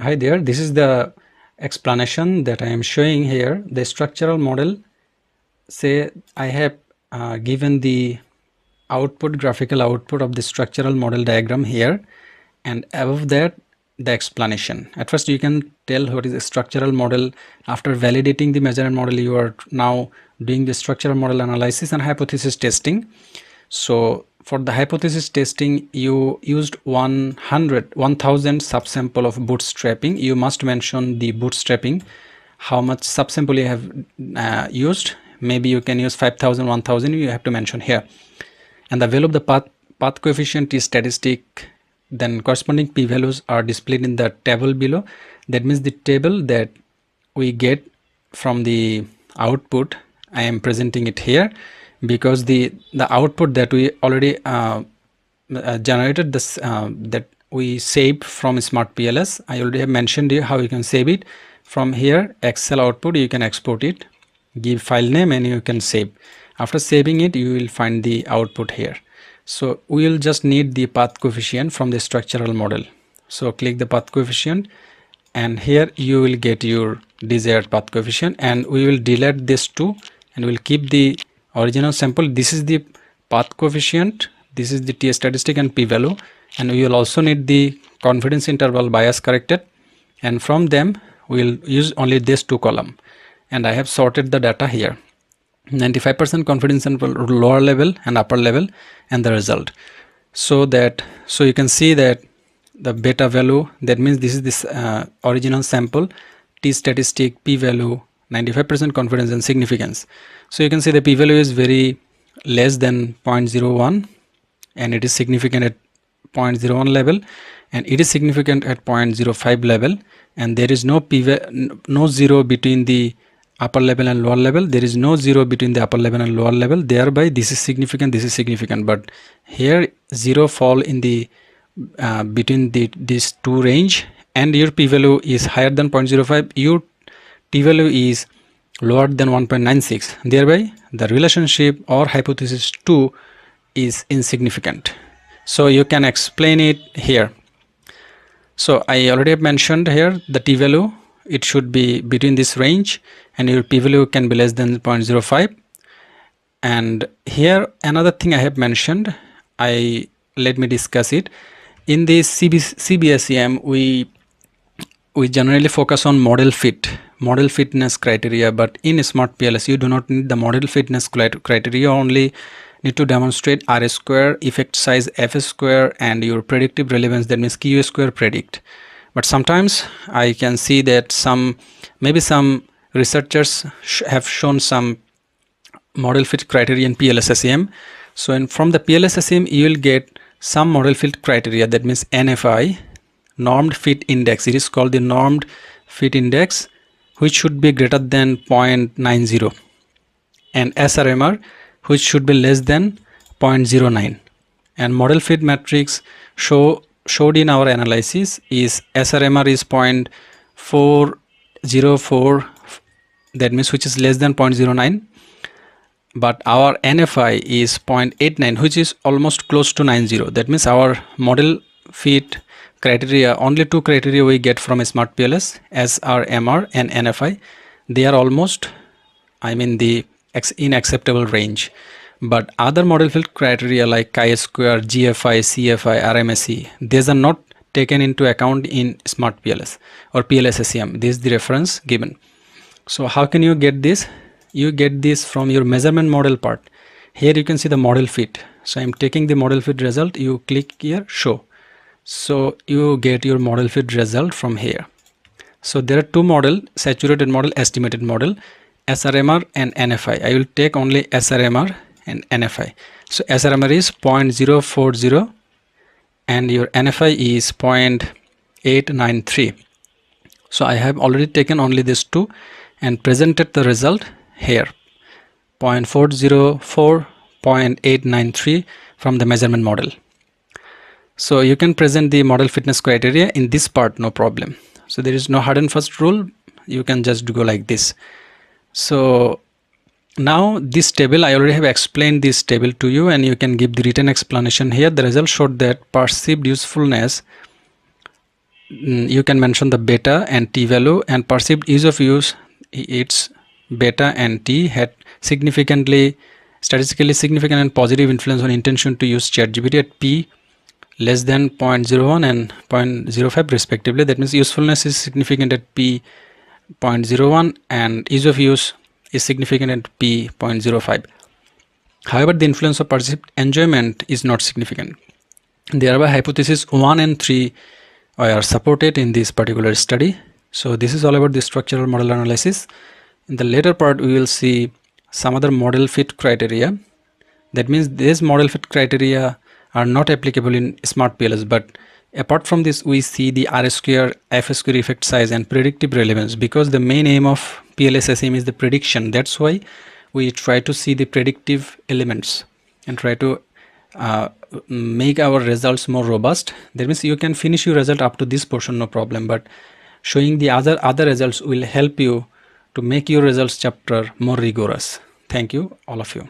Hi there, this is the explanation that I am showing here. The structural model, say I have given the output, graphical output of the structural model diagram here, and above that the explanation. At first you can tell what is a structural model. After validating the measurement model, you are now doing the structural model analysis and hypothesis testing. So for the hypothesis testing, you used 1000 subsample of bootstrapping. You must mention the bootstrapping, how much subsample you have used. Maybe you can use 5000, 1000, you have to mention here. And the value of the path coefficient is statistic. Then corresponding p-values are displayed in the table below. That means the table that we get from the output, I am presenting it here, because the output that we already generated, this that we saved from Smart PLS, I already have mentioned you how you can save it. From here, Excel output, you can export it, give file name, and you can save. After saving it, you will find the output here. So we will just need the path coefficient from the structural model. So click the path coefficient, and here you will get your desired path coefficient, and we will delete this too, and we'll keep the original sample. This is the path coefficient, this is the t statistic and p-value, and we will also need the confidence interval bias corrected, and from them we will use only this two column. And I have sorted the data here, 95% confidence interval, lower level and upper level, and the result. So you can see that the beta value, that means this is this original sample, t statistic, p-value, 95% confidence and significance. So you can see the p-value is very less than 0.01, and it is significant at 0.01 level, and it is significant at 0.05 level, and there is no zero between the upper level and lower level. There is no zero between the upper level and lower level, thereby this is significant, but here zero fall in the between these two range, and your p-value is higher than 0.05, your t-value is lower than 1.96, thereby the relationship or hypothesis 2 is insignificant. So you can explain it here. So I already have mentioned here the t-value, it should be between this range, and your p-value can be less than 0.05. And here another thing I have mentioned, let me discuss it. In the CBSEM, we generally focus on model fitness criteria, but in Smart PLS you do not need the model fitness criteria. You only need to demonstrate R square, effect size F square, and your predictive relevance, that means Q square predict. But sometimes I can see that maybe some researchers have shown some model fit criteria in PLS-SEM. So from the PLS-SEM you will get some model fit criteria, that means NFI, normed fit index. It is called the normed fit index, which should be greater than 0.90, and SRMR, which should be less than 0.09. And model fit matrix showed in our analysis is SRMR is 0.404, that means which is less than 0.09, but our NFI is 0.89, which is almost close to 90. That means our model fit criteria, only two criteria we get from Smart PLS, SRMR and NFI, they are almost, in acceptable range. But other model fit criteria like chi-square, GFI, CFI, RMSE, these are not taken into account in Smart PLS or PLS-SEM. This is the reference given. So how can you get this? You get this from your measurement model part. Here you can see the model fit. So I'm taking the model fit result, you click here, show. So you get your model fit result from here. So there are two model, saturated model, estimated model, SRMR and NFI. I will take only SRMR and NFI. So SRMR is 0.040 and your NFI is 0.893. So I have already taken only these two and presented the result here, 0.404, 0.893 from the measurement model. So you can present the model fitness criteria in this part, no problem. So there is no hard and fast rule, you can just go like this. So now this table, I already have explained this table to you, and you can give the written explanation here. The result showed that perceived usefulness you can mention the beta and t value, and perceived ease of use, its beta and t had statistically significant and positive influence on intention to use ChatGPT at p less than 0.01 and 0.05 respectively. That means usefulness is significant at p 0.01 and ease of use is significant at p 0.05. However, the influence of perceived enjoyment is not significant. Thereby, hypothesis 1 and 3 are supported in this particular study. So this is all about the structural model analysis. In the later part, we will see some other model fit criteria. That means these model fit criteria are not applicable in smart PLS, but apart from this, we see the R square, F square effect size and predictive relevance, because the main aim of PLSSM is the prediction. That's why we try to see the predictive elements and try to make our results more robust. That means you can finish your result up to this portion, no problem, but showing the other results will help you to make your results chapter more rigorous. Thank you, all of you.